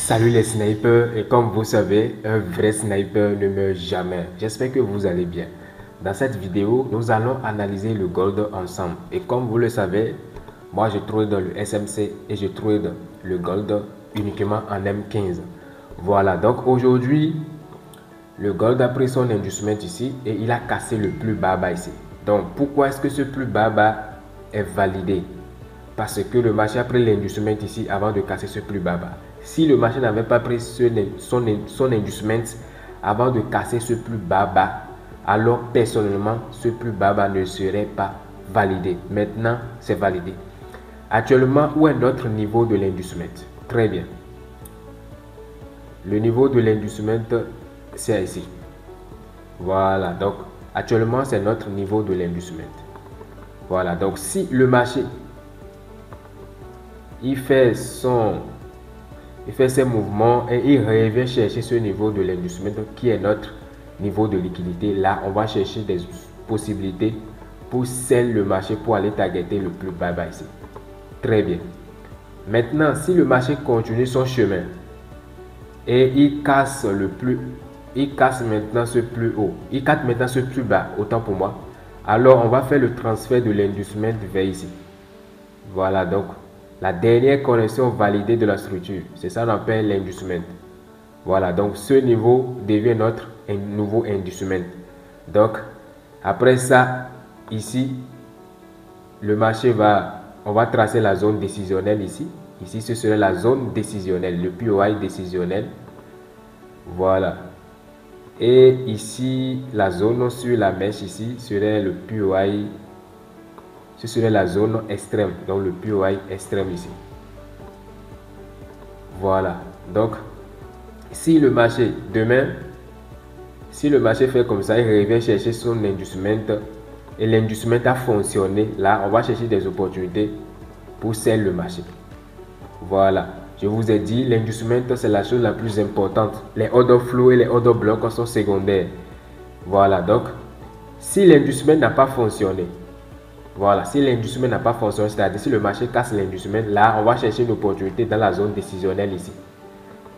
Salut les snipers, et comme vous savez, un vrai sniper ne meurt jamais. J'espère que vous allez bien. Dans cette vidéo, nous allons analyser le gold ensemble. Et comme vous le savez, moi je trade dans le SMC et je trade le gold uniquement en M15. Voilà, donc aujourd'hui, le gold a pris son inducement ici et il a cassé le plus bas ici. Donc pourquoi est-ce que ce plus bas est validé? Parce que le marché a pris l'inducement ici avant de casser ce plus bas. Si le marché n'avait pas pris son inducement avant de casser ce plus bas, alors personnellement, ce plus bas ne serait pas validé. Maintenant, c'est validé. Actuellement, où est notre niveau de l'inducement? Très bien. Le niveau de l'inducement, c'est ici. Voilà, donc actuellement, c'est notre niveau de l'inducement. Voilà, donc si le marché il fait ses mouvements et il revient chercher ce niveau de l'inducement qui est notre niveau de liquidité. Là, on va chercher des possibilités pour sell le marché pour aller targeter le plus bas ici. Très bien. Maintenant, si le marché continue son chemin et il casse maintenant ce plus haut, il casse maintenant ce plus bas, autant pour moi, alors on va faire le transfert de l'inducement vers ici. Voilà, donc la dernière connexion validée de la structure, c'est ça qu'on appelle l'inducement. Voilà, donc ce niveau devient notre nouveau inducement. Donc après ça, ici, le marché on va tracer la zone décisionnelle ici. Ici, ce serait la zone décisionnelle, le POI décisionnel. Voilà. Et ici, la zone sur la mèche ici serait le POI. Ce serait la zone extrême, donc le POI extrême ici. Voilà. Donc, si le marché demain, si le marché fait comme ça, il revient chercher son inducement et l'inducement a fonctionné, là, on va chercher des opportunités pour sell le marché. Voilà. Je vous ai dit, l'inducement, c'est la chose la plus importante. Les order flow et les order blocs sont secondaires. Voilà. Donc, si l'inducement n'a pas fonctionné, voilà, si l'inducement n'a pas fonctionné, c'est-à-dire si le marché casse l'inducement, là, on va chercher une opportunité dans la zone décisionnelle ici.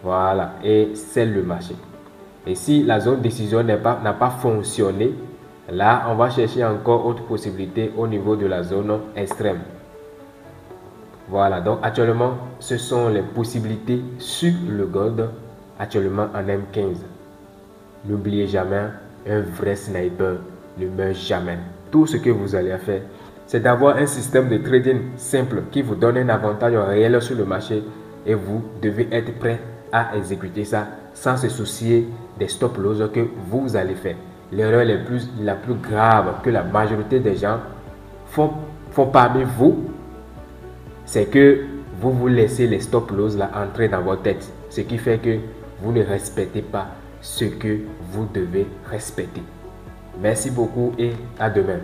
Voilà, et c'est le marché. Et si la zone décisionnelle n'a pas fonctionné, là, on va chercher encore autre possibilité au niveau de la zone extrême. Voilà, donc actuellement, ce sont les possibilités sur le gold, actuellement en M15. N'oubliez jamais, un vrai sniper ne meurt jamais. Tout ce que vous allez faire, c'est d'avoir un système de trading simple qui vous donne un avantage réel sur le marché et vous devez être prêt à exécuter ça sans se soucier des stop loss que vous allez faire. L'erreur la plus grave que la majorité des gens font parmi vous, c'est que vous laissez les stop loss là entrer dans votre tête, ce qui fait que vous ne respectez pas ce que vous devez respecter. Merci beaucoup et à demain.